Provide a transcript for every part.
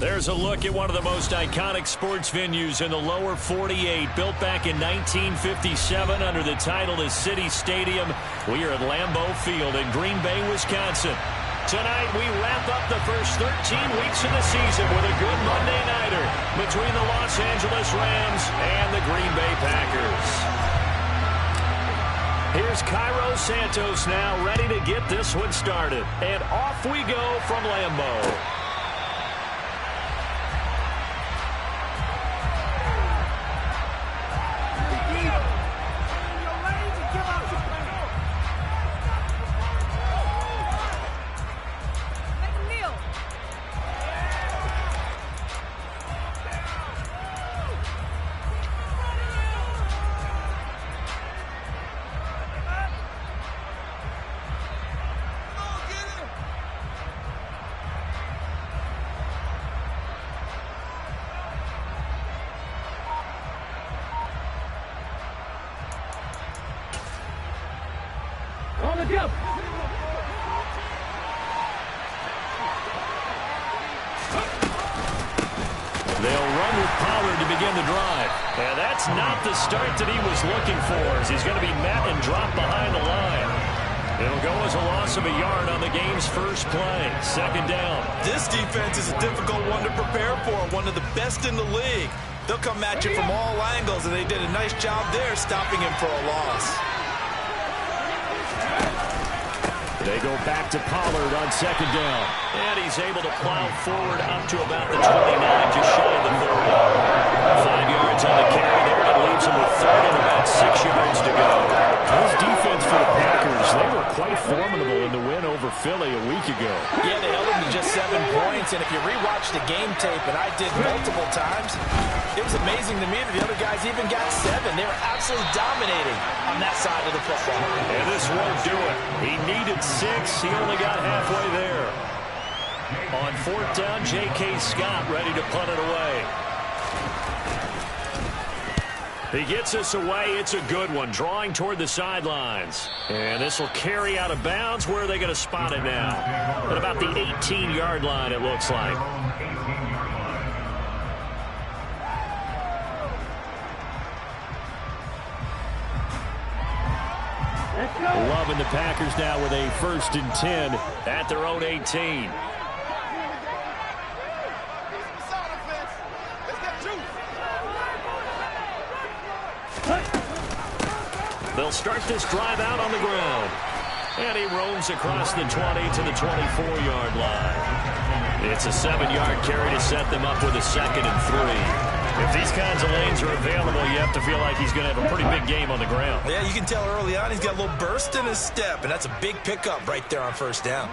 There's a look at one of the most iconic sports venues in the lower 48, built back in 1957 under the title of City Stadium. We are at Lambeau Field in Green Bay, Wisconsin. Tonight, we wrap up the first 13 weeks of the season with a good Monday nighter between the Los Angeles Rams and the Green Bay Packers. Here's Cairo Santos now, ready to get this one started. And off we go from Lambeau. They'll run with Pollard to begin the drive. And that's not the start that he was looking for, as he's going to be met and dropped behind the line. It'll go as a loss of a yard on the game's first play. Second down. This defense is a difficult one to prepare for, one of the best in the league. They'll come at you from all angles, and they did a nice job there stopping him for a loss. They go back to Pollard on second down. And he's able to plow forward up to about the 29, just shy of the 30. 5 yards on the carry there. That leaves him with third and about 6 yards to go. This defense for the Packers, they were quite formidable in the win over Philly a week ago. Yeah, they held them to just 7 points. And if you rewatch the game tape, and I did multiple times, it was amazing to me that the other guys even got 7. They were absolutely dominating on that side of the football. And this won't do it. He needed 6. He only got halfway there. On fourth down, J.K. Scott ready to punt it away. He gets us away. It's a good one, drawing toward the sidelines. And this will carry out of bounds. Where are they going to spot it now? At about the 18-yard line, it looks like. Loving the Packers now with a 1st and 10 at their own 18. They'll start this drive out on the ground. And he roams across the 20 to the 24-yard line. It's a 7-yard carry to set them up with a 2nd and 3. If these kinds of lanes are available, you have to feel like he's going to have a pretty big game on the ground. Yeah, you can tell early on he's got a little burst in his step, and that's a big pickup right there on first down.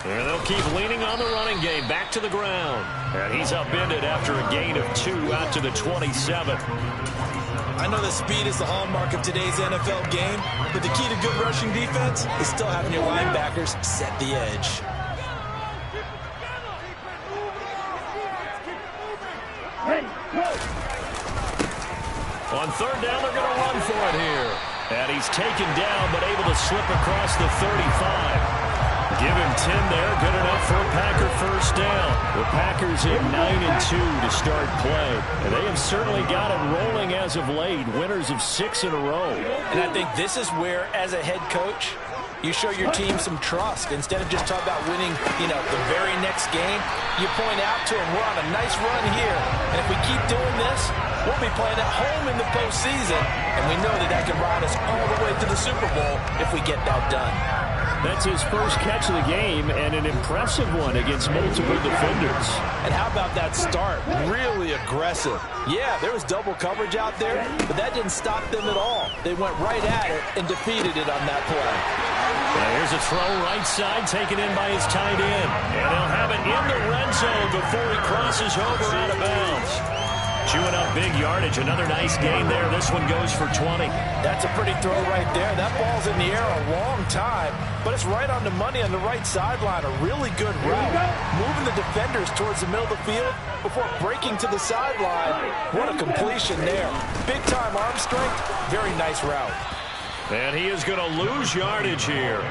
And they'll keep leaning on the running game back to the ground. And he's upended after a gain of 2 out to the 27. I know that speed is the hallmark of today's NFL game, but the key to good rushing defense is still having your linebackers set the edge. On third down, they're going to run for it here. And he's taken down, but able to slip across the 35. Give him 10 there. Good enough for a Packer first down. The Packers in 9-2 to start play. And they have certainly got it rolling as of late. Winners of 6 in a row. And I think this is where, as a head coach, you show your team some trust. Instead of just talking about winning, the very next game, you point out to them, we're on a nice run here. And if we keep doing this, we'll be playing at home in the postseason. And we know that can ride us all the way to the Super Bowl if we get that done. That's his first catch of the game, and an impressive one against multiple defenders. And how about that start? Really aggressive. Yeah, there was double coverage out there, but that didn't stop them at all. They went right at it and defeated it on that play. Now here's a throw right side, taken in by his tight end. And they'll have it in the red zone before he crosses over out of bounds. Chewing up big yardage. Another nice gain there. This one goes for 20. That's a pretty throw right there. That ball's in the air a long time, but it's right on the money on the right sideline. A really good route. Moving the defenders towards the middle of the field before breaking to the sideline. What a completion there. Big-time arm strength. Very nice route. And he is going to lose yardage here.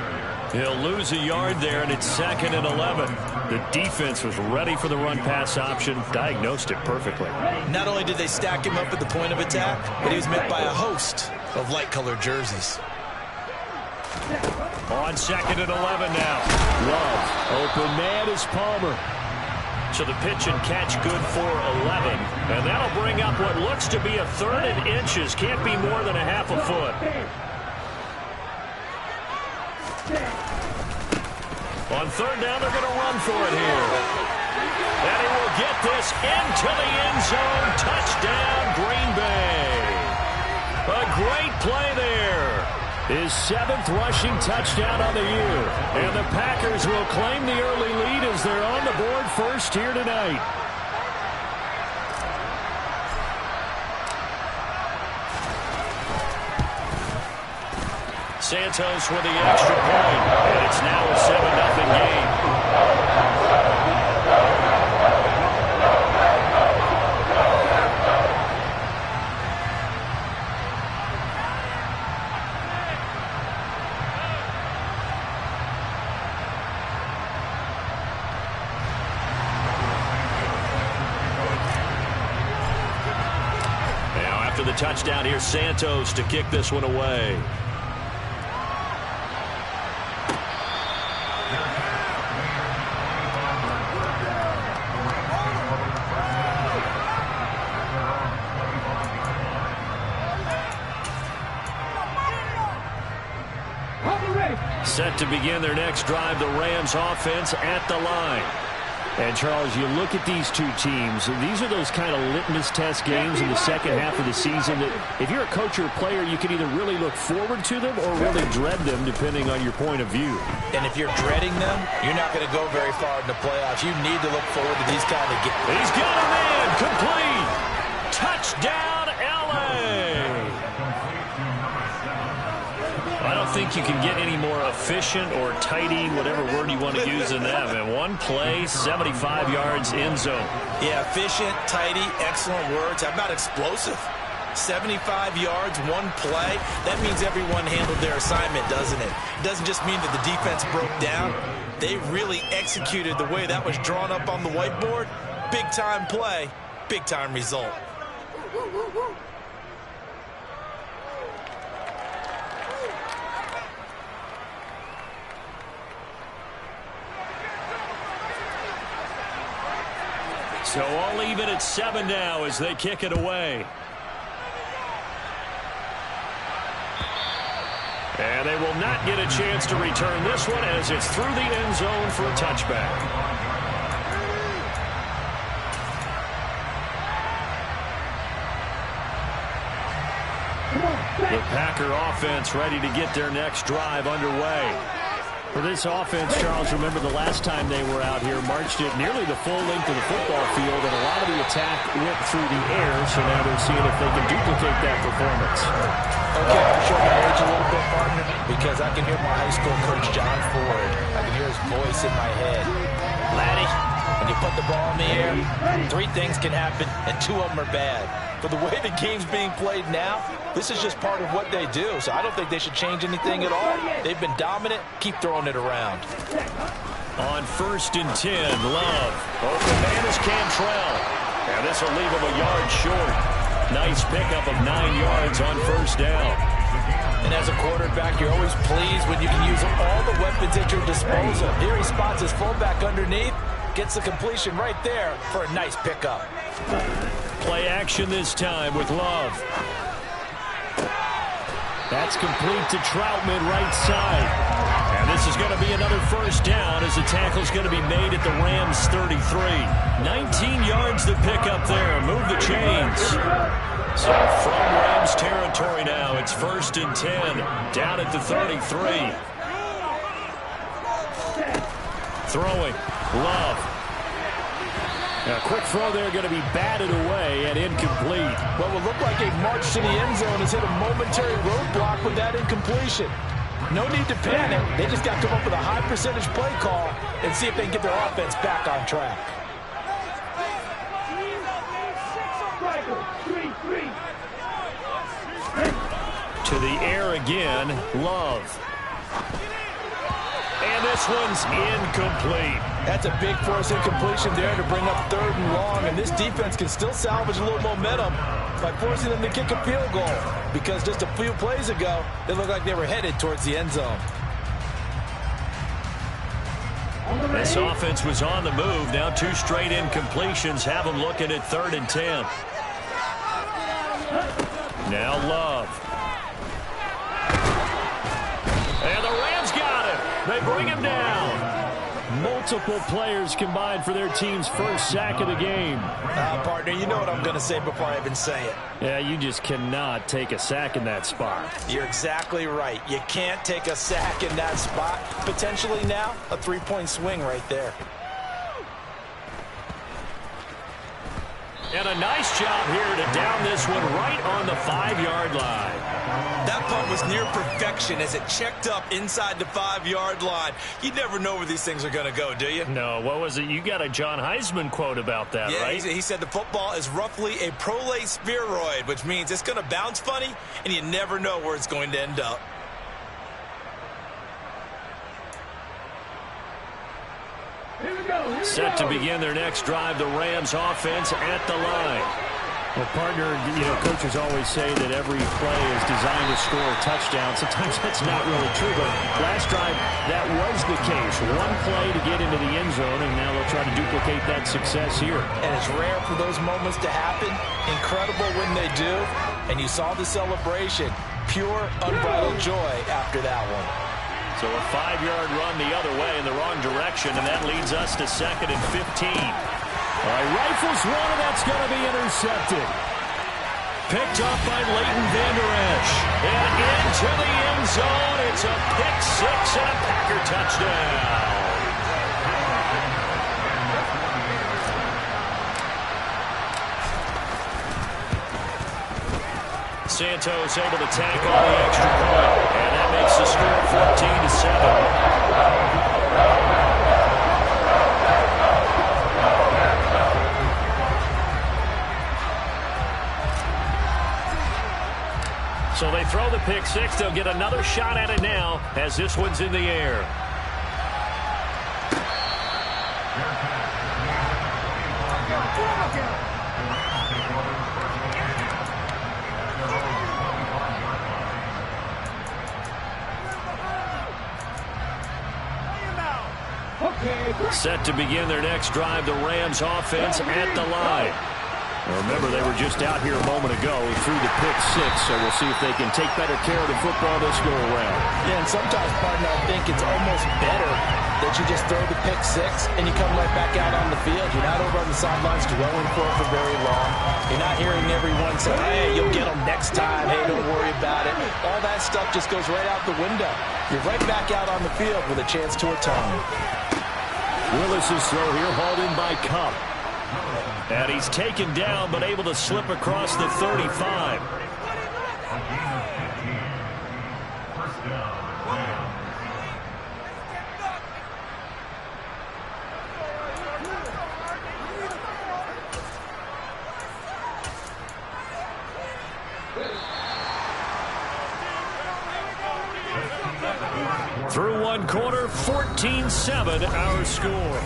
He'll lose a yard there, and it's 2nd and 11. The defense was ready for the run-pass option, diagnosed it perfectly. Not only did they stack him up at the point of attack, but he was met by a host of light-colored jerseys. On 2nd and 11 now. Love, open man is Palmer. So the pitch and catch good for 11. And that'll bring up what looks to be a 3rd and inches. Can't be more than a half a foot. On 3rd down, they're going to run for it here. And he will get this into the end zone. Touchdown, Green Bay. A great play there. His 7th rushing touchdown on the year. And the Packers will claim the early lead as they're on the board first here tonight. Santos with the extra point. And it's now a 7-0 game. The touchdown here, Santos to kick this one away. Set to begin their next drive, the Rams offense at the line. And, Charles, you look at these two teams, these are those kind of litmus test games in the second half of the season that if you're a coach or a player, you can either really look forward to them or really dread them, depending on your point of view. And if you're dreading them, you're not going to go very far in the playoffs. You need to look forward to these kind of games. He's got a man, complete. Touchdown, L.A. I don't think you can get any more efficient or tidy, whatever word you want to use in that. And one play, 75 yards in zone. Yeah, efficient, tidy, excellent words. How about explosive? 75 yards, one play. That means everyone handled their assignment, doesn't it? It doesn't just mean that the defense broke down. They really executed the way that was drawn up on the whiteboard. Big-time play, big-time result. So all even at 7 now as they kick it away. And they will not get a chance to return this one as it's through the end zone for a touchback. The Packer offense ready to get their next drive underway. For this offense, Charles, remember the last time they were out here, marched it nearly the full length of the football field, and a lot of the attack went through the air, so now they're seeing if they can duplicate that performance. Okay, I'm showing my age a little bit, partner, because I can hear my high school coach, John Ford. I can hear his voice in my head. Laddie, when you put the ball in the air, 3 things can happen, and 2 of them are bad. For the way the game's being played now, this is just part of what they do, so I don't think they should change anything at all. They've been dominant. Keep throwing it around. On 1st and 10, Love. Open man is Cantrell. And this will leave him a yard short. Nice pickup of 9 yards on 1st down. And as a quarterback, you're always pleased when you can use all the weapons at your disposal. Here he spots his fullback underneath, gets the completion right there for a nice pickup. Play action this time with Love. That's complete to Troutman, right side. And this is going to be another 1st down as the tackle's going to be made at the Rams 33. 19 yards to pick up there. Move the chains. So from Rams territory now, it's 1st and 10. Down at the 33. Throwing. Love. A quick throw there going to be batted away and incomplete. What will look like a march to the end zone has hit a momentary roadblock with that incompletion. No need to panic. They just got to come up with a high percentage play call and see if they can get their offense back on track. To the air again, Love. And this one's incomplete. That's a big force incompletion there to bring up 3rd and long, and this defense can still salvage a little momentum by forcing them to kick a field goal, because just a few plays ago, they looked like they were headed towards the end zone. This offense was on the move. Now 2 straight incompletions have them looking at 3rd and 10. Now Love. And the Rams got him. They bring him down. Multiple players combined for their team's first sack of the game. Partner, you know what I'm going to say before I even say it. Yeah, you just cannot take a sack in that spot. You're exactly right. You can't take a sack in that spot. Potentially now, a 3-point swing right there. And a nice job here to down this one right on the 5-yard line. That punt was near perfection as it checked up inside the 5-yard line. You never know where these things are going to go, do you? No, what was it? You got a John Heisman quote about that, yeah, right? He said the football is roughly a prolate spheroid, which means it's going to bounce funny, and you never know where it's going to end up. Set to begin their next drive, the Rams offense at the line. Well, partner, coaches always say that every play is designed to score a touchdown. Sometimes that's not really true, but last drive, that was the case. One play to get into the end zone, and now they'll try to duplicate that success here. And it's rare for those moments to happen. Incredible when they do. And you saw the celebration. Pure, unbridled joy after that one. So a 5-yard run the other way in the wrong direction, and that leads us to 2nd and 15. All right, rifles one, and that's going to be intercepted. Picked up by Leighton Vander Esch. And into the end zone. It's a pick 6 and a Packer touchdown. Santos able to tack on the extra point. And that makes the score 14-7. So they throw the pick 6. They'll get another shot at it now as this one's in the air. Set to begin their next drive, the Rams offense at the line. Remember, they were just out here a moment ago through the pick 6, so we'll see if they can take better care of the football this go-around. Yeah, and sometimes, partner, I think it's almost better that you just throw the pick 6 and you come right back out on the field. You're not over on the sidelines dwelling for it for very long. You're not hearing everyone say, hey, you'll get them next time. Hey, don't worry about it. All that stuff just goes right out the window. You're right back out on the field with a chance to atone. Willis's throw here hauled in by Cup. And he's taken down but able to slip across the 35. Through one quarter, 14-7 our score.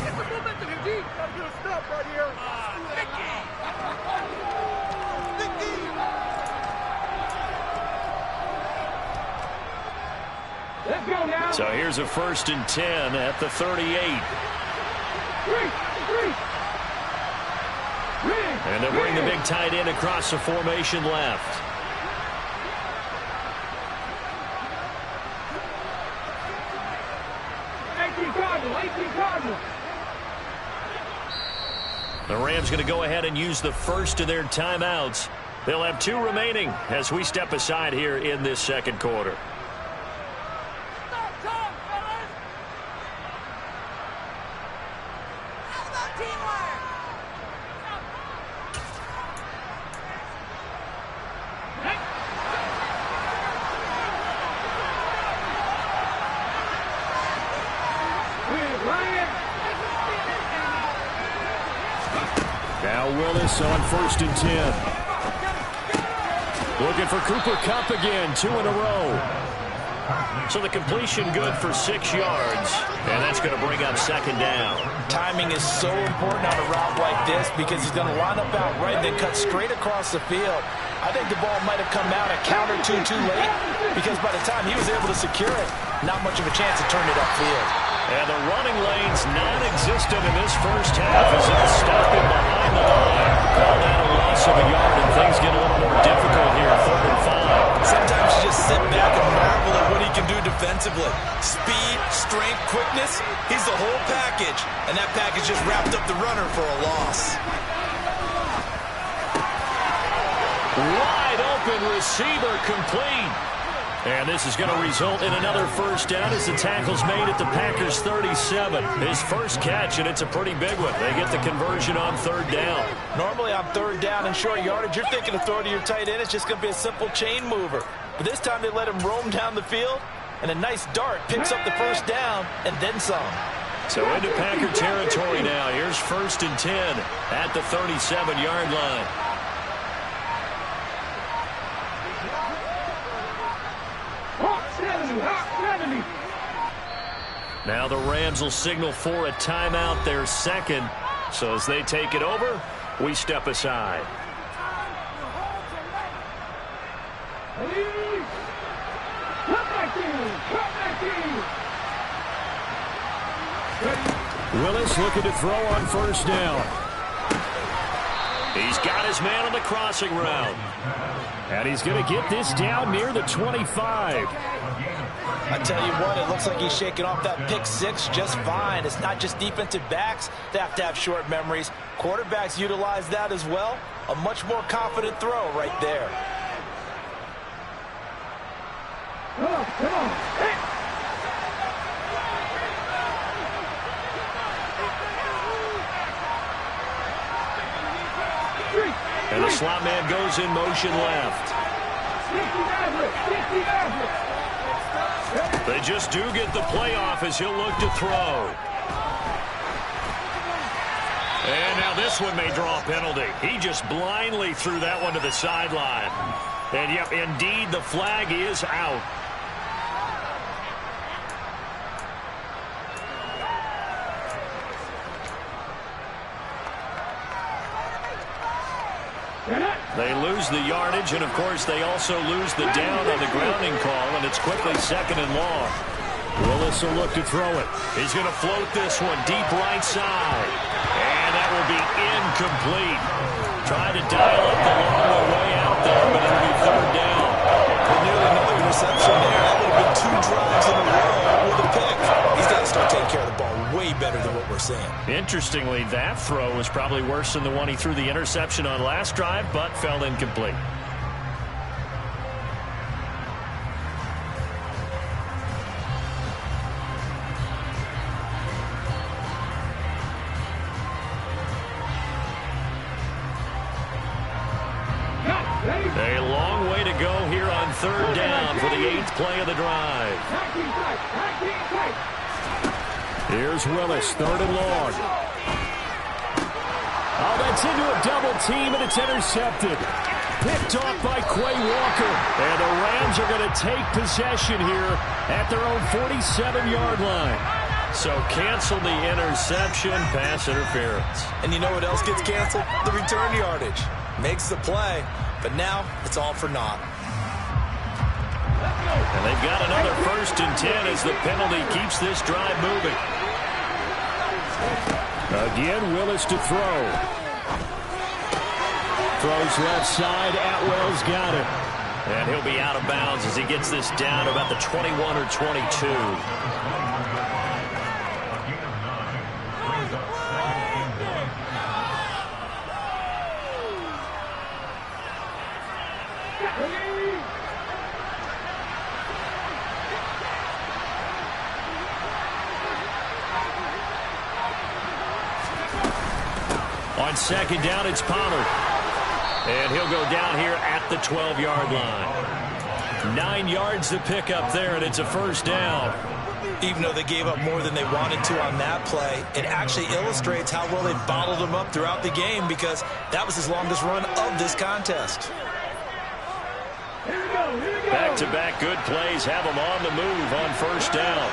So here's a 1st and 10 at the 38. And they'll bring the big tight end across the formation left. The Rams going to go ahead and use the first of their timeouts. They'll have 2 remaining as we step aside here in this second quarter. Now Willis on 1st and 10. Looking for Cooper Kupp again, 2 in a row. So the completion good for 6 yards, and that's going to bring up second down. Timing is so important on a route like this because he's going to line up out right and then cut straight across the field. I think the ball might have come out a count or two too late because by the time he was able to secure it, not much of a chance to turn it upfield. And the running lane's non-existent in this first half as it's stopping behind the line. Call that a loss of a yard, and things get a little more difficult here, 3rd and 5. Sometimes you just sit back and marvel at what he can do defensively. Speed, strength, quickness, he's the whole package. And that package just wrapped up the runner for a loss. Wide open receiver complete. And this is going to result in another first down as the tackle's made at the Packers' 37. His first catch, and it's a pretty big one. They get the conversion on 3rd down. Normally on 3rd down and short yardage, you're thinking of throwing to your tight end. It's just going to be a simple chain mover. But this time they let him roam down the field, and a nice dart picks up the first down and then some. So into Packer territory now. Here's 1st and 10 at the 37-yard line. Now the Rams will signal for a timeout, their second. So as they take it over, we step aside. Willis looking to throw on 1st down. He's got his man on the crossing route. And he's going to get this down near the 25. I tell you what, it looks like he's shaking off that pick 6 just fine. It's not just defensive backs that have to have short memories. Quarterbacks utilize that as well. A much more confident throw right there. Come on. Hey. And the slot man goes in motion left. They just do get the playoff as he'll look to throw. And now this one may draw a penalty. He just blindly threw that one to the sideline. And yep, indeed, the flag is out. They lose the yardage, and of course they also lose the down on the grounding call, and it's quickly 2nd and long. Willis will look to throw it. He's going to float this one deep right side. And that will be incomplete. Trying to dial up the long way out there, but it'll be 3rd down. And nearly another interception there. That would have been 2 drives in a row with a pick. He's got to start taking care of the ball way better than what we're seeing. Interestingly, that throw was probably worse than the one he threw the interception on last drive, but fell incomplete. A long way to go here on 3rd down for the 8th play of the drive. Here's Willis, 3rd and long. Oh, that's into a double team, and it's intercepted. Picked off by Quay Walker. And the Rams are going to take possession here at their own 47-yard line. So cancel the interception, pass interference. And you know what else gets canceled? The return yardage. Makes the play, but now it's all for naught. And they've got another 1st and 10 as the penalty keeps this drive moving. Again, Willis to throw. Throws left side. Atwell's got it. And he'll be out of bounds as he gets this down to about the 21 or 22. On 2nd down, it's Pollard. And he'll go down here at the 12-yard line. 9 yards to pick up there, and it's a 1st down. Even though they gave up more than they wanted to on that play, it actually illustrates how well they bottled them up throughout the game because that was his longest run of this contest. Back Back-to-back good plays have them on the move on first down.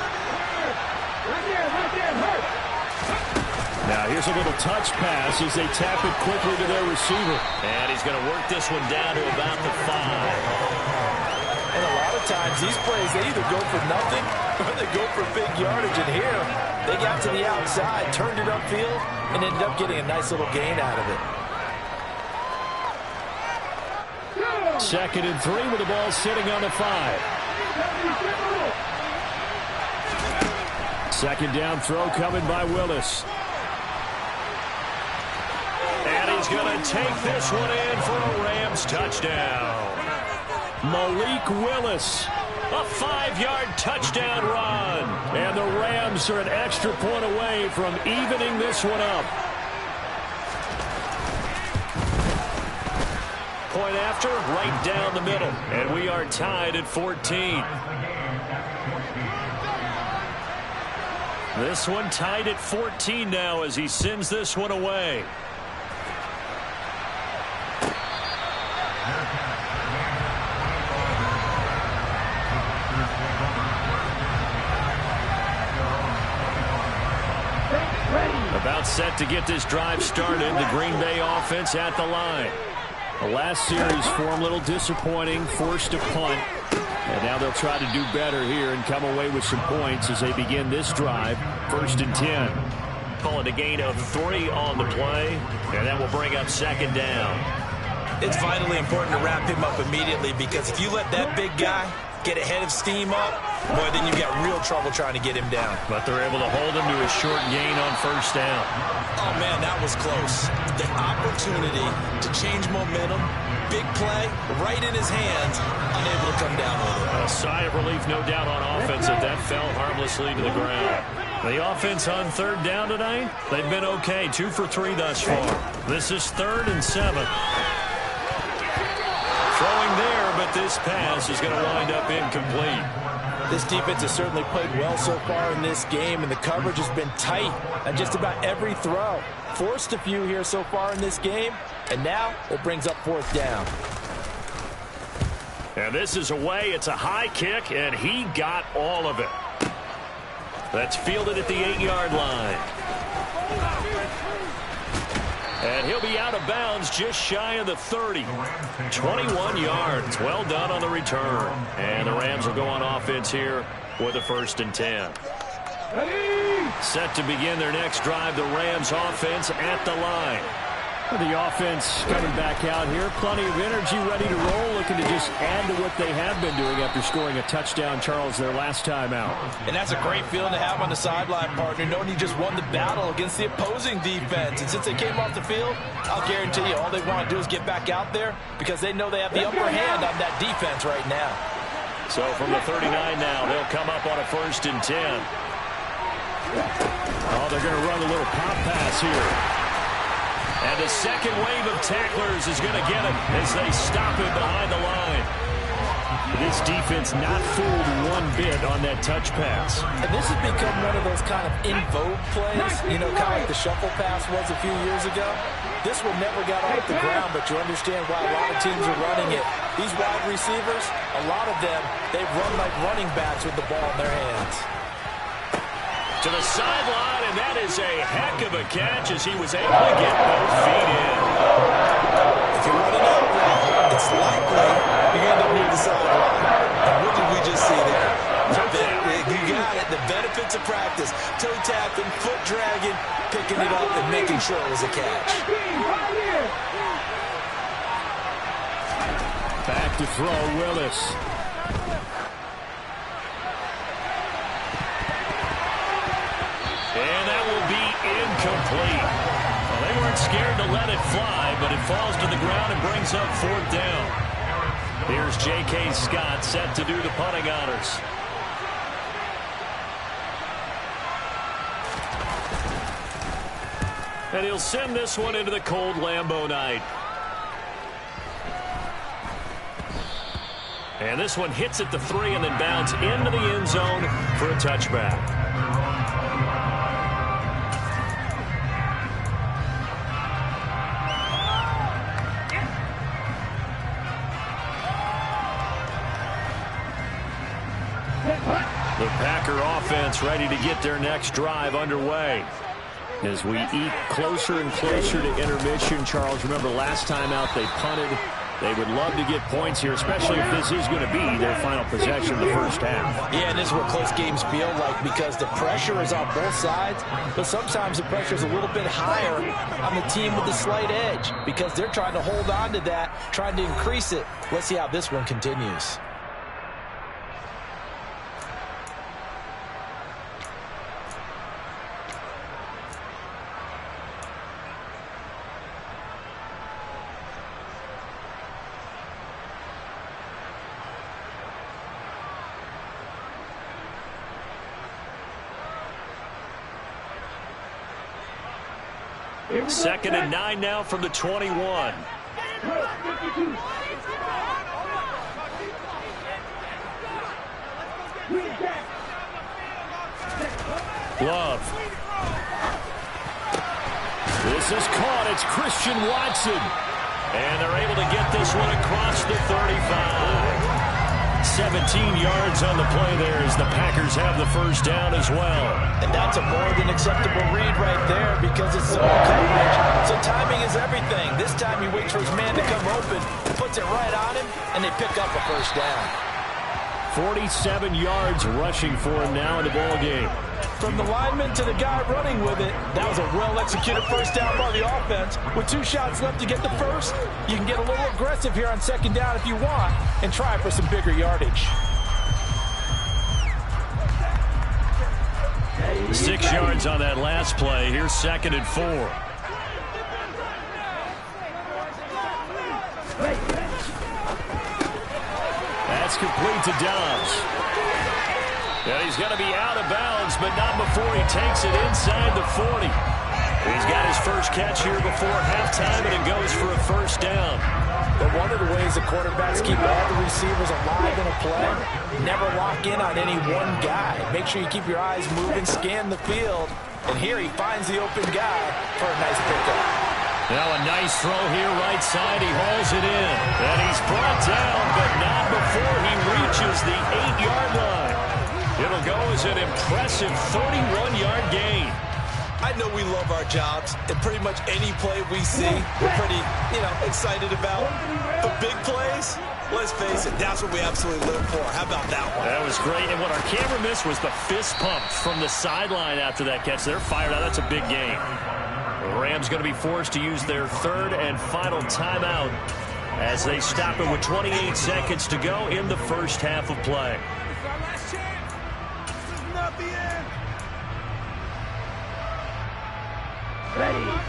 Now here's a little touch pass as they tap it quickly to their receiver. And he's going to work this one down to about the 5. And a lot of times these plays, they either go for nothing or they go for big yardage. And here, they got to the outside, turned it upfield, and ended up getting a nice little gain out of it. 2nd and 3 with the ball sitting on the 5. 2nd down throw coming by Willis. And he's going to take this one in for a Rams touchdown. Malik Willis, a 5-yard touchdown run. And the Rams are an extra point away from evening this one up. Point after, right down the middle. And we are tied at 14. This one tied at 14 now as he sends this one away. About set to get this drive started. The Green Bay offense at the line. The last series for them a little disappointing, forced a punt. And now they'll try to do better here and come away with some points as they begin this drive. 1st and 10. Call it a gain of 3 on the play, and that will bring up 2nd down. It's vitally important to wrap him up immediately because if you let that big guy get ahead of steam up, boy, then you've got real trouble trying to get him down. But they're able to hold him to a short gain on 1st down. Oh, man, that was close. The opportunity to change momentum, big play, right in his hands, unable to come down with it. A sigh of relief, no doubt, on offense that fell harmlessly to the ground. The offense on 3rd down tonight, they've been okay. 2 for 3 thus far. This is 3rd and 7. Throwing there, but this pass is going to wind up incomplete. This defense has certainly played well so far in this game, and the coverage has been tight on just about every throw. Forced a few here so far in this game, and now it brings up 4th down. And this is away. It's a high kick, and he got all of it. That's fielded at the 8-yard line. And he'll be out of bounds just shy of the 30. 21 yards. Well done on the return. And the Rams will go on offense here with a 1st and 10. Set to begin their next drive, the Rams offense at the line. The offense coming back out here. Plenty of energy, ready to roll, looking to just add to what they have been doing after scoring a touchdown, Charles, their last time out. And that's a great feeling to have on the sideline, partner, knowing you just won the battle against the opposing defense. And since they came off the field, I'll guarantee you all they want to do is get back out there because they know they have the upper hand on that defense right now. So from the 39 now, they'll come up on a 1st and 10. Oh, they're going to run a little pop pass here. And the second wave of tacklers is going to get him as they stop him behind the line. This defense not fooled one bit on that touch pass. And this has become one of those kind of in vogue plays, you know, kind of like the shuffle pass was a few years ago. This one never got off the ground, but you understand why a lot of teams are running it. These wide receivers, a lot of them, they run like running backs with the ball in their hands. To the sideline, and that is a heck of a catch as he was able to get both feet in. If you run it out right, it's likely you end up near the sideline. And what did we just see there? You got it. The benefits of practice. Toe tapping, foot dragging, picking it up, and making sure it was a catch. Back to throw, Willis. And that will be incomplete. Well, they weren't scared to let it fly, but it falls to the ground and brings up 4th down. Here's J.K. Scott set to do the punting honors. And he'll send this one into the cold Lambeau night. And this one hits at the 3 and then bounds into the end zone for a touchback. offense ready to get their next drive underway. As we eat closer and closer to intermission, Charles, remember last time out they punted. They would love to get points here, especially if this is going to be their final possession of the first half. Yeah, and this is what close games feel like because the pressure is on both sides, but sometimes the pressure is a little bit higher on the team with the slight edge because they're trying to hold on to that, trying to increase it. Let's see how this one continues. Second and 9 now from the 21. Love. This is caught. It's Christian Watson. And they're able to get this one across the 35. 17 yards on the play there as the Packers have the first down as well. And that's a more than acceptable read right there because it's zone coverage. So timing is everything. This time he waits for his man to come open, puts it right on him, and they pick up a first down. 47 yards rushing for him now in the ball game. From the lineman to the guy running with it, that was a well-executed first down by the offense. With 2 shots left to get the first, you can get a little aggressive here on second down if you want and try for some bigger yardage. 6 yards on that last play. Here's second and 4. That's complete to Dobbs. And he's going to be out of bounds, but not before he takes it inside the 40. He's got his first catch here before halftime, and it goes for a first down. But one of the ways the quarterbacks keep all the receivers alive in a play, never lock in on any one guy. Make sure you keep your eyes moving, scan the field. And here he finds the open guy for a nice pickup. Now a nice throw here, right side. He hauls it in. And he's brought down, but not before he reaches the 8-yard line. It'll go as an impressive 31-yard gain. I know we love our jobs, and pretty much any play we see, we're pretty, excited about. But big plays, let's face it, that's what we absolutely live for. How about that one? That was great, and what our camera missed was the fist pump from the sideline after that catch. They're fired out. That's a big game. The Rams going to be forced to use their third and final timeout as they stop it with 28 seconds to go in the first half of play.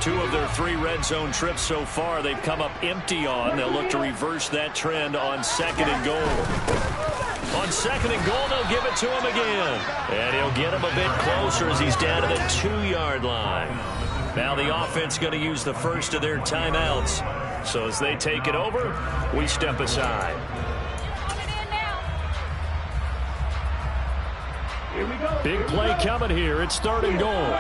Two of their 3 red zone trips so far they've come up empty on. They'll look to reverse that trend on second and goal. On second and goal, they'll give it to him again. And he'll get him a bit closer as he's down to the 2-yard line. Now the offense going to use the first of their timeouts. So as they take it over, we step aside. Here we go. Big play coming here. It's third and goal.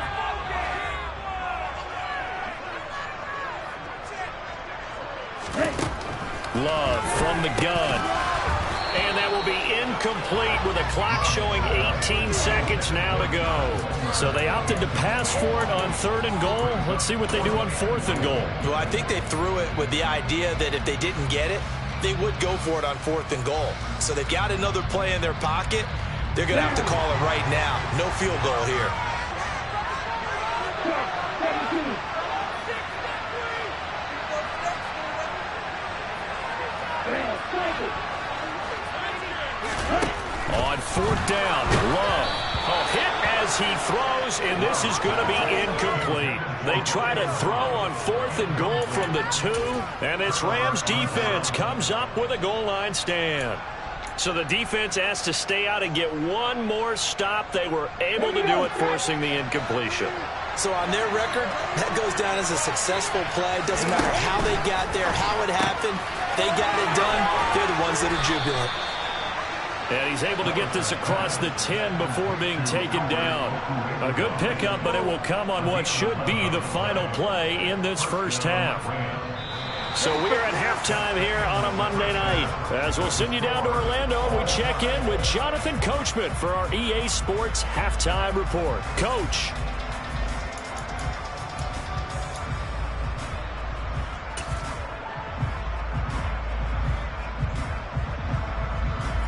Love from the gun. And that will be incomplete with a clock showing 18 seconds now to go. So they opted to pass for it on third and goal. Let's see what they do on fourth and goal. Well, I think they threw it with the idea that if they didn't get it, they would go for it on fourth and goal. So they've got another play in their pocket. They're going to have to call it right now. No field goal here. On fourth down, Love. Hit as he throws, and this is going to be incomplete. They try to throw on fourth and goal from the 2, and this Rams defense comes up with a goal line stand. So the defense asked to stay out and get one more stop. They were able to do it, forcing the incompletion. So on their record, that goes down as a successful play. Doesn't matter how they got there, how it happened. They got it done. They're the ones that are jubilant. And he's able to get this across the 10 before being taken down. A good pickup, but it will come on what should be the final play in this first half. So we're at halftime here on a Monday night. As we'll send you down to Orlando, we check in with Jonathan Coachman for our EA Sports Halftime Report. Coach.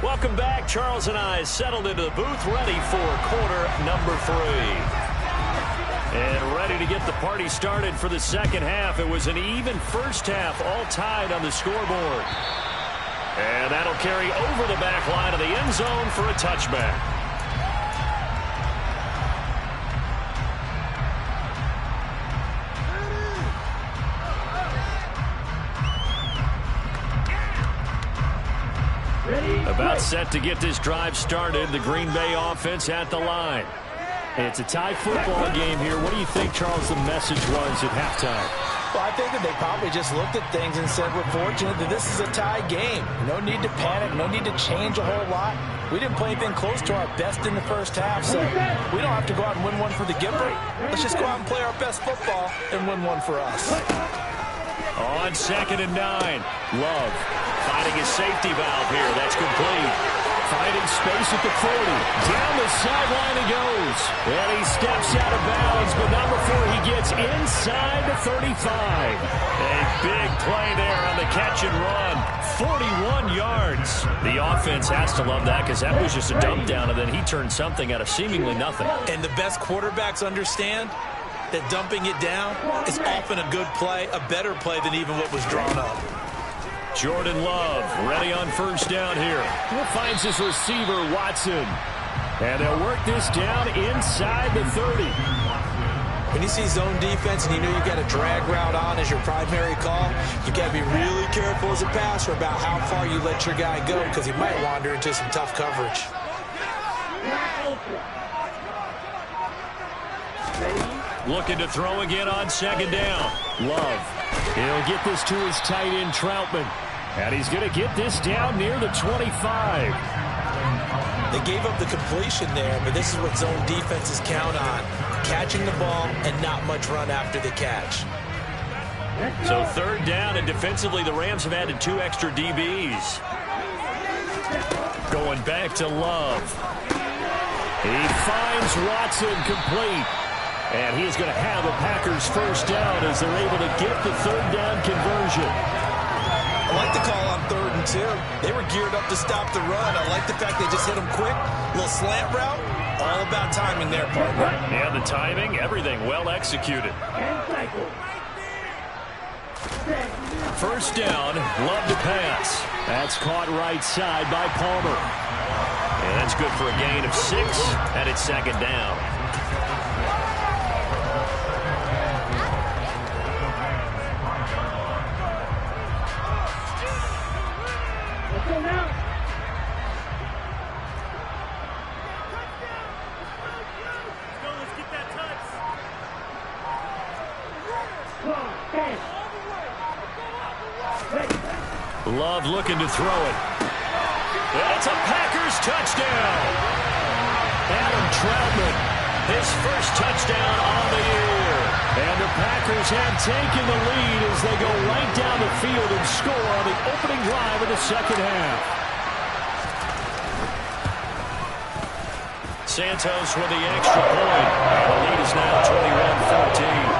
Welcome back. Charles and I settled into the booth, ready for quarter number 3. And ready to get the party started for the second half. It was an even first half, all tied on the scoreboard. And that'll carry over the back line of the end zone for a touchback. About set to get this drive started. The Green Bay offense at the line. It's a tie football game here. What do you think, Charles, the message was at halftime? Well, I think that they probably just looked at things and said, we're fortunate that this is a tie game. No need to panic. No need to change a whole lot. We didn't play anything close to our best in the first half, so we don't have to go out and win one for the Gipper. Let's just go out and play our best football and win one for us. On 2nd and 9, Love finding his safety valve here. That's complete. Finding space at the 40. Down the sideline he goes. And he steps out of bounds, but not before he gets inside the 35. A big play there on the catch and run. 41 yards. The offense has to love that because that was just a dump down, and then he turned something out of seemingly nothing. And the best quarterbacks understand that dumping it down is often a good play, a better play than even what was drawn up. Jordan Love ready on first down here. Finds his receiver, Watson. And they'll work this down inside the 30. When you see zone defense and you know you got a drag route on as your primary call, you got to be really careful as a passer about how far you let your guy go because he might wander into some tough coverage. Looking to throw again on 2nd down. Love. He'll get this to his tight end, Troutman. And he's going to get this down near the 25. They gave up the completion there, but this is what zone defenses count on. Catching the ball and not much run after the catch. So 3rd down, and defensively the Rams have added 2 extra DBs. Going back to Love. He finds Watson complete. And he's going to have a Packers first down as they're able to get the 3rd down conversion. I like the call on 3rd and 2. They were geared up to stop the run. I like the fact they just hit them quick. A little slant route. All about timing there, partner. Yeah, the timing, everything well executed. First down, Love to pass. That's caught right side by Palmer. And that's good for a gain of 6, and it's 2nd down. Love looking to throw it. That's a Packers touchdown. Adam Troutman, his first touchdown on the year. And the Packers have taken the lead as they go right down the field and score on the opening drive of the second half. Santos with the extra point. And the lead is now 21-14.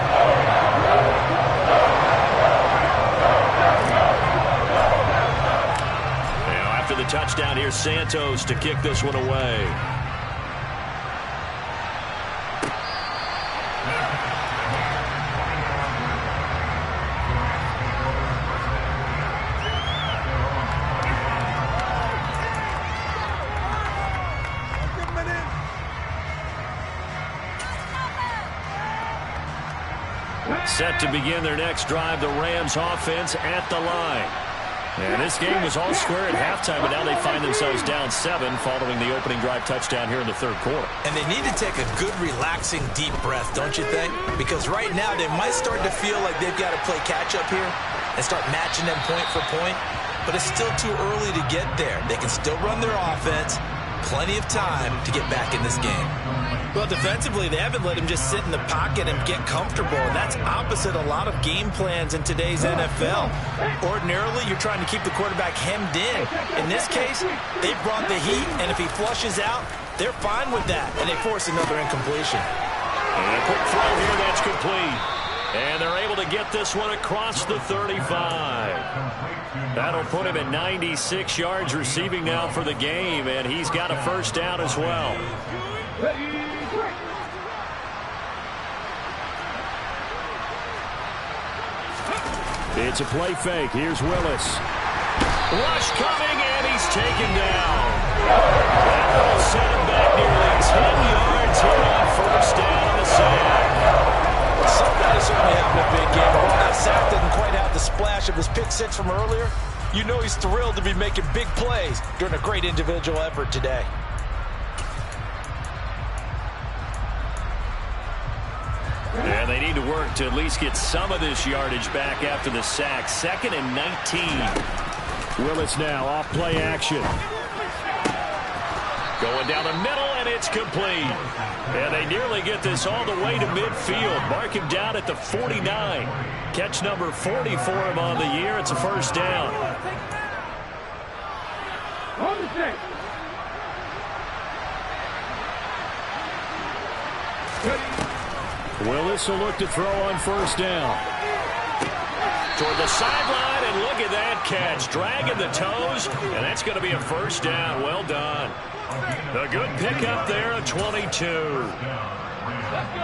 After the touchdown, here's Santos to kick this one away. Set to begin their next drive, the Rams offense at the line. And this game was all square at halftime, but now they find themselves down 7 following the opening drive touchdown here in the 3rd quarter. And they need to take a good, relaxing, deep breath, don't you think? Because right now they might start to feel like they've got to play catch-up here and start matching them point for point. But it's still too early to get there. They can still run their offense, plenty of time to get back in this game. Well, defensively, they haven't let him just sit in the pocket and get comfortable, and that's opposite a lot of game plans in today's NFL. Ordinarily, you're trying to keep the quarterback hemmed in. In this case, they brought the heat, and if he flushes out, they're fine with that, and they force another incompletion. And a quick throw here that's complete. And they're able to get this one across the 35. That'll put him at 96 yards receiving now for the game, and he's got a first down as well. It's a play fake. Here's Willis. Rush coming, and he's taken down. That will set him back nearly 10 yards here on first down on the sack. Somebody certainly having a big game. While that sack didn't quite have the splash of his pick six from earlier, you know he's thrilled to be making big plays during a great individual effort today. And they need to work to at least get some of this yardage back after the sack. 2nd and 19. Willis now off play action. Going down the middle, and it's complete. And they nearly get this all the way to midfield. Mark him down at the 49. Catch number 40 for him on the year. It's a first down. On the six. Willis will look to throw on first down. Toward the sideline, and look at that catch. Dragging the toes, and that's going to be a first down. Well done. A good pickup there at 22.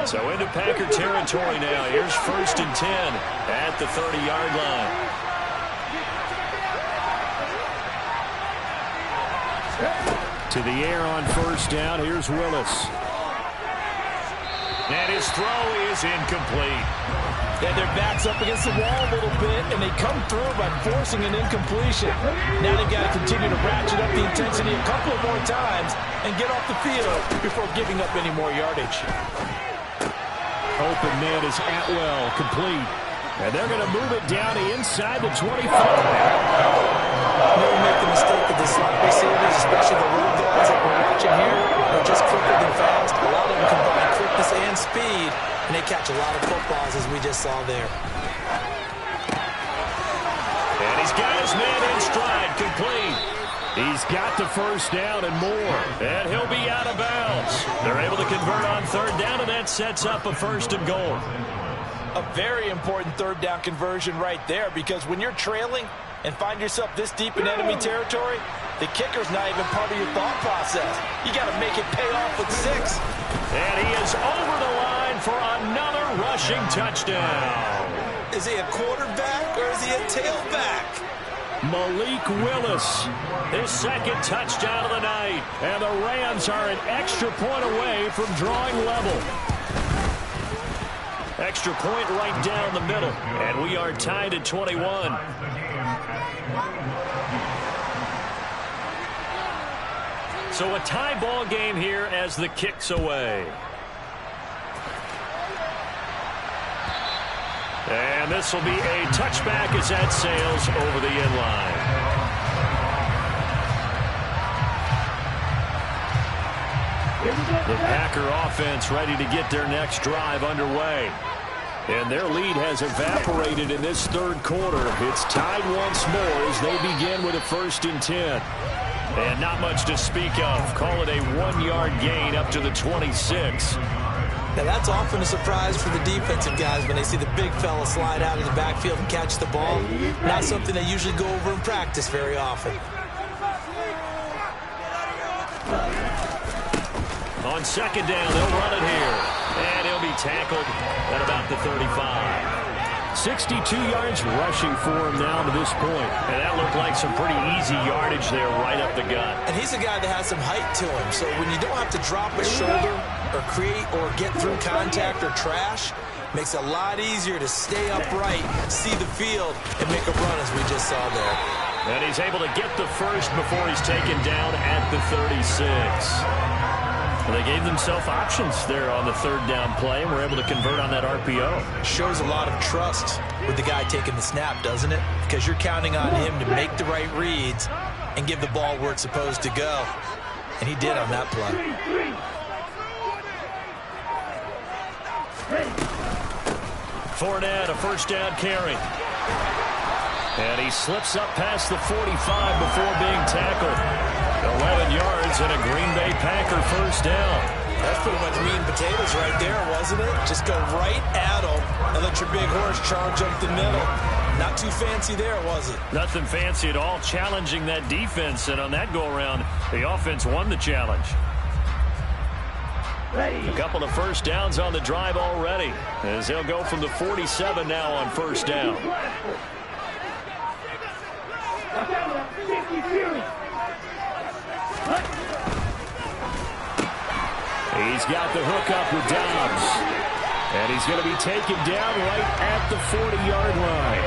So into Packer territory now. Here's 1st and 10 at the 30-yard line. To the air on first down. Here's Willis. And his throw is incomplete. And their back's up against the wall a little bit, and they come through by forcing an incompletion. Now they've got to continue to ratchet up the intensity a couple of more times and get off the field before giving up any more yardage. Open man is Atwell, complete. And they're going to move it down to inside the 25. Never make the mistake of the slot receivers, especially the little guys that we're watching here. They're just quicker than fast. A lot of them combine quickness and speed, and they catch a lot of footballs, as we just saw there. And he's got his man in stride, complete. He's got the first down and more, and he'll be out of bounds. They're able to convert on third down, and that sets up a 1st and goal. A very important third down conversion right there, because when you're trailing and find yourself this deep in enemy territory, the kicker's not even part of your thought process. You got to make it pay off with 6. And he is over the line for another rushing touchdown. Is he a quarterback or is he a tailback? Malik Willis, his 2nd touchdown of the night. And the Rams are an extra point away from drawing level. Extra point right down the middle. And we are tied at 21. So a tie ball game here as the kick's away. And this will be a touchback as that sails over the end line. The Packer offense ready to get their next drive underway. And their lead has evaporated in this 3rd quarter. It's tied once more as they begin with a 1st and 10. And not much to speak of. Call it a 1-yard gain up to the 26. Now that's often a surprise for the defensive guys when they see the big fella slide out of the backfield and catch the ball. Not something they usually go over in practice very often. On 2nd down, they'll run it here. And he'll be tackled at about the 35. 62 yards rushing for him now to this point. And that looked like some pretty easy yardage there right up the gut. And he's a guy that has some height to him. So when you don't have to drop a shoulder or create or get through contact or trash, makes it a lot easier to stay upright, see the field, and make a run as we just saw there. And he's able to get the first before he's taken down at the 36. Well, they gave themselves options there on the 3rd down play, and were able to convert on that RPO. Shows a lot of trust with the guy taking the snap, doesn't it? Because you're counting on him to make the right reads and give the ball where it's supposed to go. And he did on that play. Fournette, a first down carry. And he slips up past the 45 before being tackled. 11 yards and a Green Bay Packer first down. That's pretty much meat and potatoes right there, wasn't it? Just go right at him and let your big horse charge up the middle. Not too fancy there, was it? Nothing fancy at all, challenging that defense. And on that go-around, the offense won the challenge. A couple of first downs on the drive already, as they'll go from the 47 now on first down. He's got the hook up with Dobbs. And he's going to be taken down right at the 40-yard line.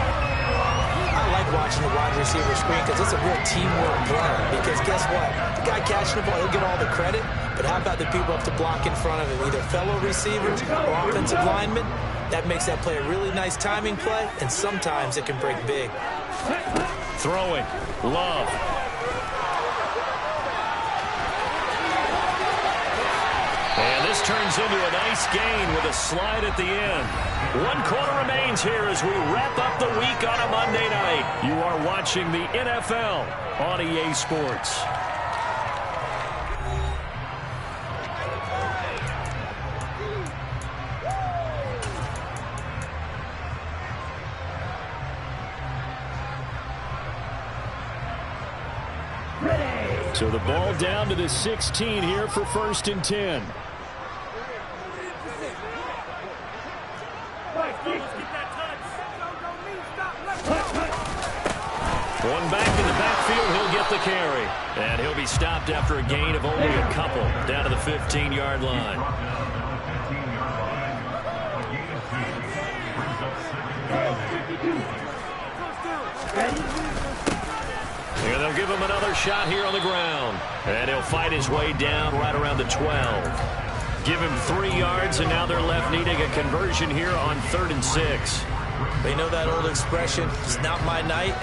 I like watching the wide receiver screen because it's a real teamwork play. Because guess what? The guy catching the ball, he'll get all the credit. But how about the people up to block in front of him? Either fellow receivers or offensive linemen. That makes that play a really nice timing play. And sometimes it can break big. Throwing. Love. And this turns into a nice gain with a slide at the end. 1 quarter remains here as we wrap up the week on a Monday night. You are watching the NFL on EA Sports. So the ball down to the 16 here for 1st and 10. One back in the backfield, he'll get the carry. And he'll be stopped after a gain of only a couple down to the 15-yard line. And they'll give him another shot here on the ground. And he'll fight his way down right around the 12. Give him 3 yards, and now they're left needing a conversion here on 3rd and 6. They know that old expression, it's not my night.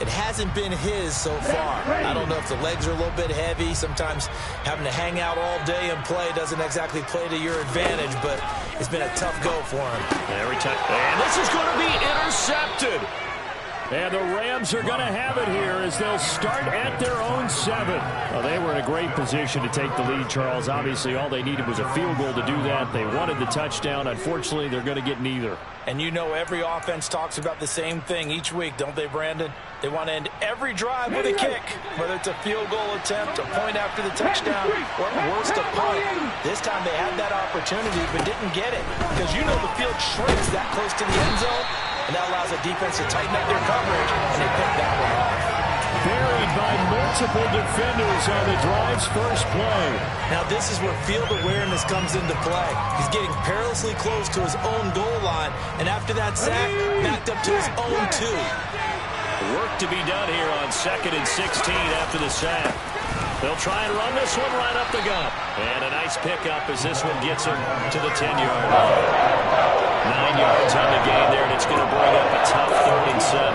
It hasn't been his so far. I don't know if the legs are a little bit heavy. Sometimes having to hang out all day and play doesn't exactly play to your advantage, but it's been a tough go for him. Every time. And this is going to be intercepted. And the Rams are going to have it here as they'll start at their own 7. Well, they were in a great position to take the lead, Charles. Obviously, all they needed was a field goal to do that. They wanted the touchdown. Unfortunately, they're going to get neither. And you know every offense talks about the same thing each week, don't they, Brandon? They want to end every drive with a kick, whether it's a field goal attempt, a point after the touchdown, or worst, a punt. This time they had that opportunity but didn't get it because you know the field shrinks that close to the end zone, and that allows the defense to tighten up their coverage, and they picked that one off. Buried by multiple defenders on the drive's first play. Now this is where field awareness comes into play. He's getting perilously close to his own goal line, and after that sack, backed up to his own 2. Work to be done here on 2nd and 16 after the sack. They'll try and run this one right up the gut. And a nice pickup as this one gets him to the 10-yard line. 9 yards on the gain there, and it's going to bring up a tough 3rd and 7.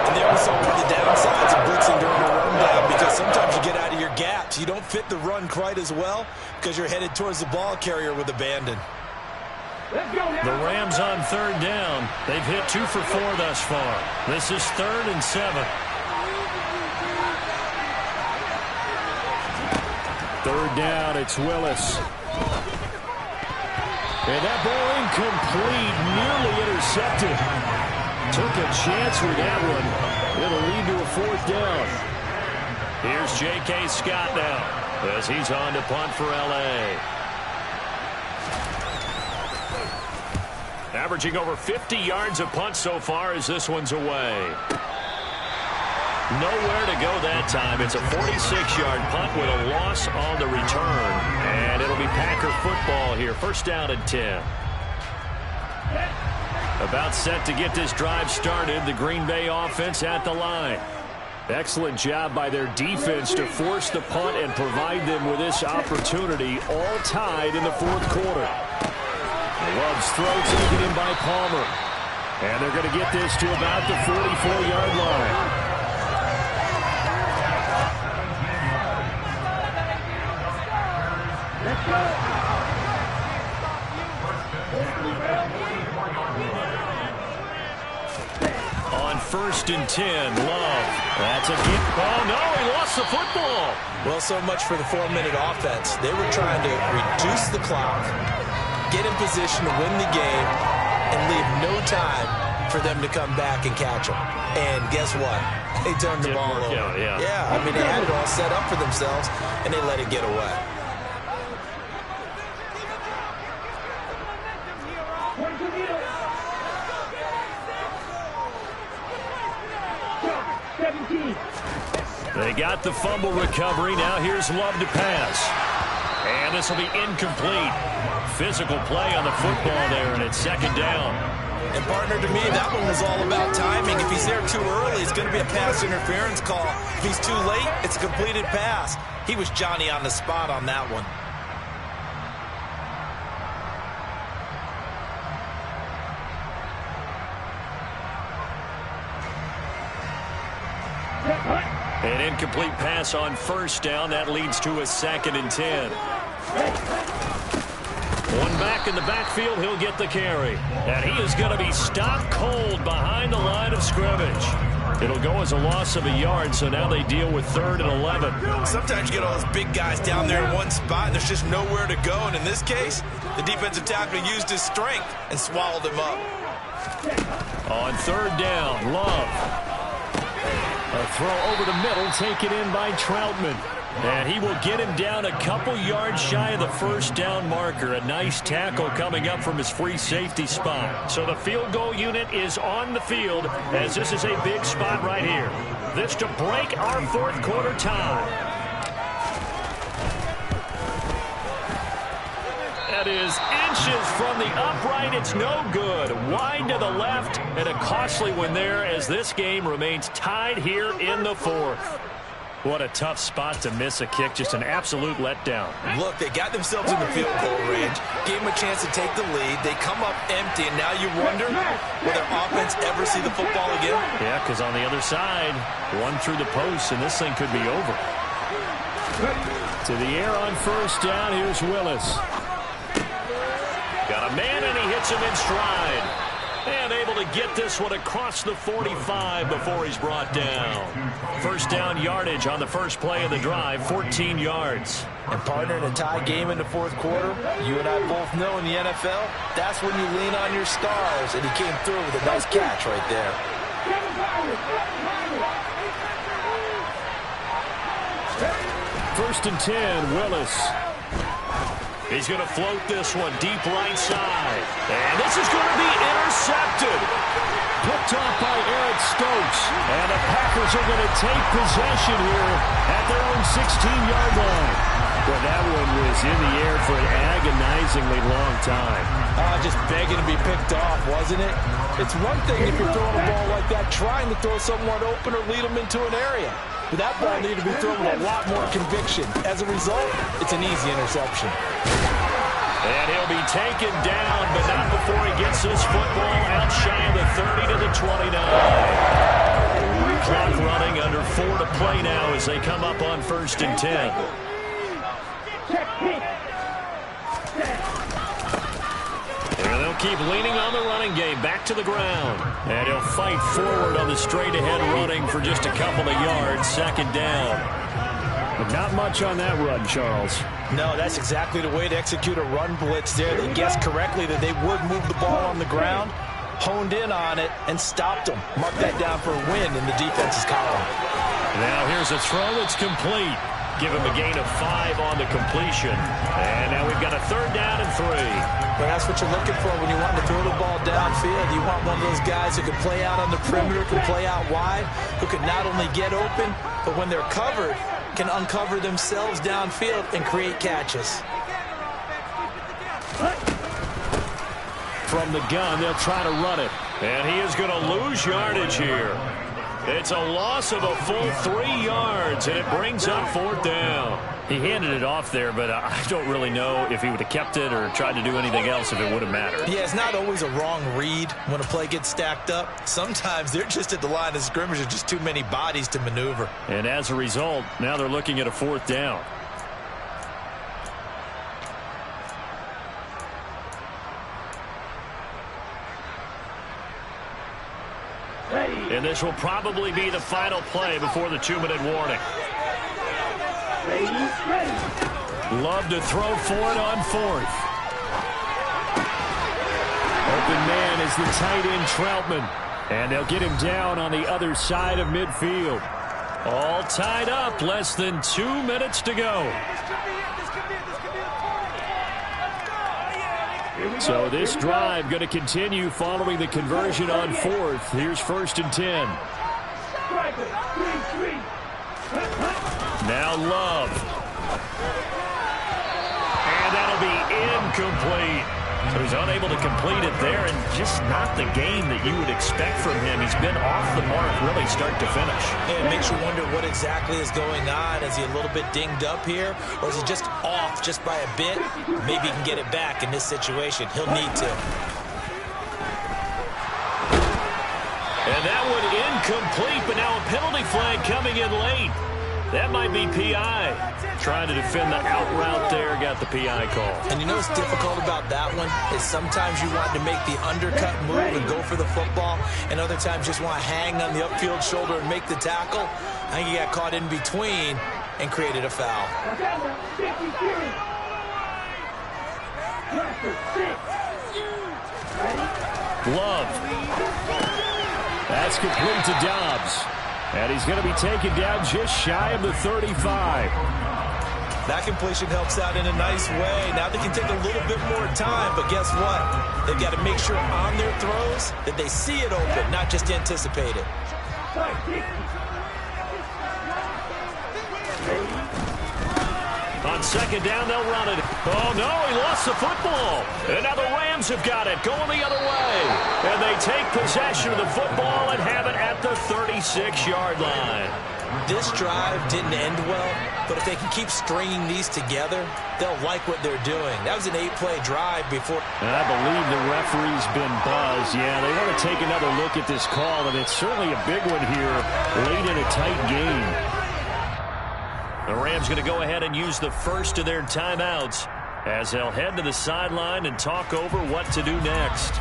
And there we saw one of the downsides of blitzing during a rundown, because sometimes you get out of your gaps. You don't fit the run quite as well because you're headed towards the ball carrier with abandon. The Rams on 3rd down. They've hit 2 for 4 thus far. This is 3rd and 7. 3rd down, it's Willis. And that ball incomplete, nearly intercepted. Took a chance with that one. It'll lead to a 4th down. Here's J.K. Scott now as he's on to punt for L.A. Averaging over 50 yards a punt so far as this one's away. Nowhere to go that time. It's a 46-yard punt with a loss on the return. And it'll be Packer football here. 1st down and 10. About set to get this drive started. The Green Bay offense at the line. Excellent job by their defense to force the punt and provide them with this opportunity, all tied in the 4th quarter. Love's throw taken in by Palmer. And they're going to get this to about the 44-yard line. On 1st and 10, Love. That's a deep. Oh, no, he lost the football. Well, so much for the 4-minute offense. They were trying to reduce the clock, get in position to win the game, and leave no time for them to come back and catch them. And guess what? They turned the ball over. Yeah, I mean, they had it all set up for themselves, and they let it get away. They got the fumble recovery. Now here's Love to pass. And this will be incomplete. Physical play on the football there, and it's 2nd down. And, partner, to me, that one was all about timing. If he's there too early, it's going to be a pass interference call. If he's too late, it's a completed pass. He was Johnny on the spot on that one. An incomplete pass on 1st down. That leads to a 2nd and 10. One back in the backfield. He'll get the carry. And he is going to be stopped cold behind the line of scrimmage. It'll go as a loss of a yard, so now they deal with 3rd and 11. Sometimes you get all those big guys down there in one spot, and there's just nowhere to go. And in this case, the defensive tackle used his strength and swallowed him up. On 3rd down, Love. A throw over the middle, taken in by Troutman. And he will get him down a couple yards shy of the 1st down marker. A nice tackle coming up from his free safety spot. So the field goal unit is on the field as this is a big spot right here. This to break our 4th quarter tie. That is inches from the upright. It's no good. Wide to the left, and a costly one there as this game remains tied here in the 4th. What a tough spot to miss a kick. Just an absolute letdown. Look, they got themselves in the field goal range, gave them a chance to take the lead. They come up empty, and now you wonder, will their offense ever see the football again? Yeah, because on the other side, one through the post, and this thing could be over. To the air on 1st down. Here's Willis. Got a man, and he hits him in stride. And able to get this one across the 45 before he's brought down. 1st down yardage on the first play of the drive, 14 yards. And, partner, in a tie game in the 4th quarter, you and I both know in the NFL, that's when you lean on your stars. And he came through with a nice catch right there. 1st and 10, Willis. He's going to float this one deep right side. And this is going to be intercepted. Picked off by Eric Stokes. And the Packers are going to take possession here at their own 16-yard line. Well, that one was in the air for an agonizingly long time. Just begging to be picked off, wasn't it? It's one thing if you're throwing a ball like that, trying to throw someone open or lead them into an area. But that ball needed to be thrown with a lot more conviction. As a result, it's an easy interception. And he'll be taken down, but not before he gets this football out shy of the 30 to the 29. Clock running, under 4 to play now as they come up on 1st and 10. And they'll keep leaning on the running game, back to the ground. And he'll fight forward on the straight-ahead running for just a couple of yards, 2nd down. But not much on that run, Charles. No, that's exactly the way to execute a run blitz there. They guessed correctly that they would move the ball on the ground, honed in on it, and stopped them. Mark that down for a win in the defense's column. Now here's a throw that's complete. Give him a gain of 5 on the completion. And now we've got a 3rd down and 3. Well, that's what you're looking for when you want to throw the ball downfield. You want one of those guys who can play out on the perimeter, can play out wide, who can not only get open, but when they're covered, can uncover themselves downfield and create catches. From the gun, they'll try to run it. And he is going to lose yardage here. It's a loss of a full 3 yards, and it brings up 4th down. He handed it off there, but I don't really know if he would have kept it or tried to do anything else if it would have mattered. Yeah, it's not always a wrong read when a play gets stacked up. Sometimes they're just at the line of scrimmage. There's just too many bodies to maneuver. And as a result, now they're looking at a 4th down. And this will probably be the final play before the 2-minute warning. Love to throw for it on 4th. Open man is the tight end Troutman. And they'll get him down on the other side of midfield. All tied up, less than 2 minutes to go. So this drive going to continue following the conversion on 4th. Here's 1st and 10. Now Love. And that'll be incomplete. So he's unable to complete it there, and just not the game that you would expect from him. He's been off the mark really start to finish. Yeah, it makes you wonder what exactly is going on. Is he a little bit dinged up here, or is he just off just by a bit? Maybe he can get it back in this situation. He'll need to. And that one incomplete, but now a penalty flag coming in late. That might be P.I. Trying to defend the out route there, got the P.I. call. And you know what's difficult about that one is sometimes you want to make the undercut move and go for the football, and other times just want to hang on the upfield shoulder and make the tackle. I think he got caught in between and created a foul. Love. That's complete to Dobbs. And he's going to be taken down just shy of the 35. That completion helps out in a nice way. Now they can take a little bit more time, but guess what? They've got to make sure on their throws that they see it open, not just anticipate it. On 2nd down, they'll run it. Oh, no, he lost the football. And now the Rams have got it, going the other way. And they take possession of the football and have it at the 36-yard line. This drive didn't end well, but if they can keep stringing these together, they'll like what they're doing. That was an 8-play drive before. I believe the referee's been buzzed. Yeah, they want to take another look at this call, and it's certainly a big one here late in a tight game. The Rams going to go ahead and use the first of their timeouts as they'll head to the sideline and talk over what to do next.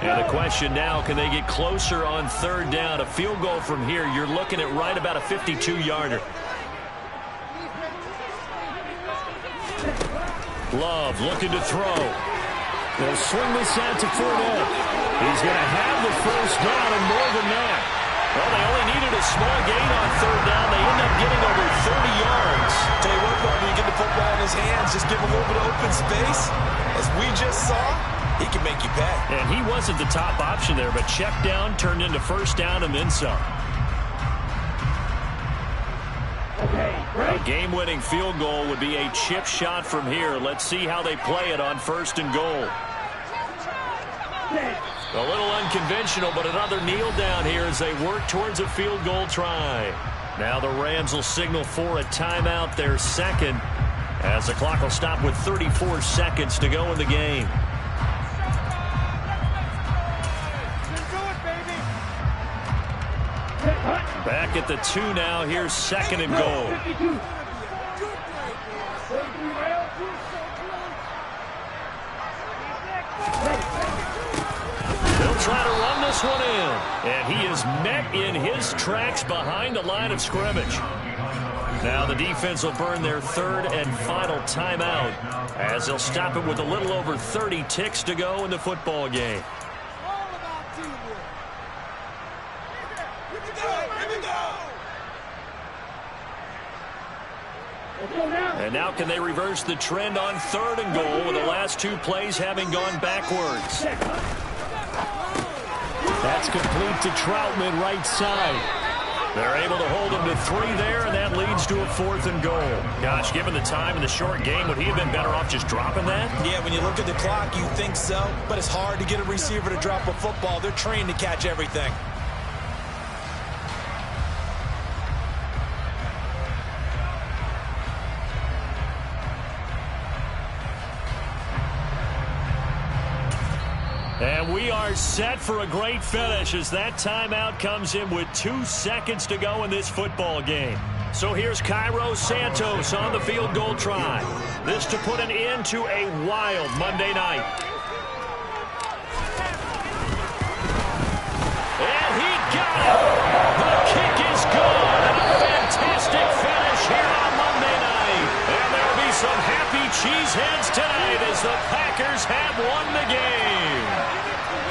And the question now, can they get closer on 3rd down? A field goal from here, you're looking at right about a 52-yarder. Love looking to throw. They'll swing this out to Fournette. He's going to have the first down and more than that. Well, they only needed a small gain on 3rd down. They end up getting over 30 yards. Tell you what, when you get the football in his hands, just give him a little bit of open space. As we just saw, he can make you pay. And he wasn't the top option there, but check down turned into 1st down and then some. A game-winning field goal would be a chip shot from here. Let's see how they play it on 1st and goal. A little unconventional, but another kneel down here as they work towards a field goal try. Now the Rams will signal for a timeout, their 2nd, as the clock will stop with 34 seconds to go in the game. Back at the 2 now. Here's 2nd and goal. They'll try to run this one in. And he is met in his tracks behind the line of scrimmage. Now the defense will burn their 3rd and final timeout as they'll stop it with a little over 30 ticks to go in the football game. And now can they reverse the trend on 3rd and goal with the last 2 plays having gone backwards. That's complete to Troutman, right side. They're able to hold him to 3 there, and that leads to a 4th and goal. Gosh, given the time in the short game, would he have been better off just dropping that? Yeah, when you look at the clock, you think so, but it's hard to get a receiver to drop a football. They're trained to catch everything. And we are set for a great finish as that timeout comes in with 2 seconds to go in this football game. So here's Cairo Santos on the field goal try. This to put an end to a wild Monday night. And he got it. The kick is good. And a fantastic finish here on Monday night. And there will be some happy cheeseheads tonight as the Packers have won the game.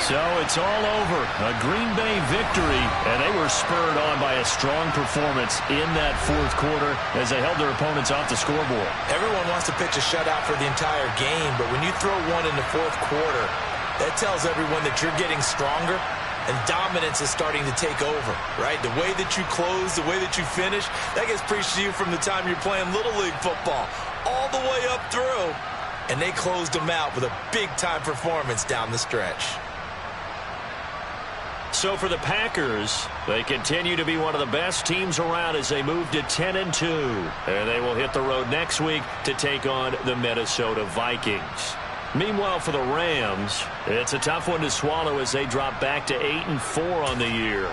So it's all over. A Green Bay victory, and they were spurred on by a strong performance in that fourth quarter as they held their opponents off the scoreboard. Everyone wants to pitch a shutout for the entire game, but when you throw one in the fourth quarter, that tells everyone that you're getting stronger and dominance is starting to take over, right? The way that you close, the way that you finish, that gets preached to you from the time you're playing Little League football all the way up through, and they closed them out with a big-time performance down the stretch. So for the Packers, they continue to be one of the best teams around as they move to 10-2. And they will hit the road next week to take on the Minnesota Vikings. Meanwhile, for the Rams, it's a tough one to swallow as they drop back to 8-4 on the year.